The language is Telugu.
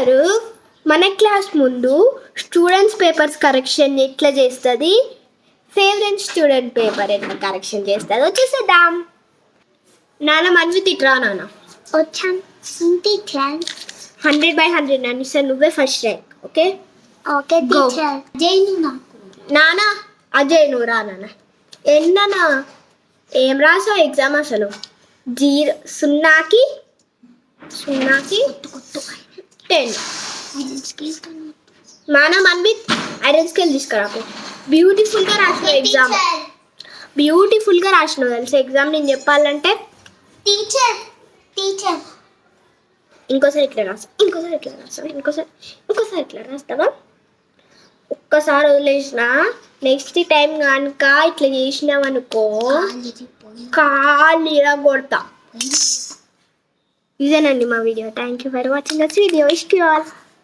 టీచరు మన క్లాస్ ముందు స్టూడెంట్స్ పేపర్స్ కరెక్షన్ ఎట్లా చేస్తుంది, ఫేవరెట్ స్టూడెంట్ పేపర్ ఎట్లా కరెక్షన్ చేస్తుంది వచ్చేసేద్దాం. నాన్న మంచి తిట్రా నాన్న. వచ్చాను 100/100 నాన్న సార్ నువ్వే first rank. Okay okay teacher. Jain నాకు నాన్న అజయ్ నువ్వు రా నాన్న. ఏంటన్నా ఏం రాసావు ఎగ్జామ్ అసలు? 0కి 10. నాన్న మన్విత్ ఐరన్ స్కేల్ తీసుకురాకు. బ్యూటిఫుల్గా రాసినావు ఎగ్జామ్, బ్యూటిఫుల్గా రాసినావు తెలుసు ఎగ్జామ్. నేను చెప్పాలంటే టీచర్ ఇంకోసారి ఇట్లా రాస్తావా, ఇంకోసారి ఇట్లా రాస్తావా? ఒక్కసారి వదిలేసిన నెక్స్ట్ టైం కనుక ఇట్లా చేసినావనుకో కాళ్ళు కొడతా. ఇదేనండి మా video. Thank you for watching this video. Ishq you all.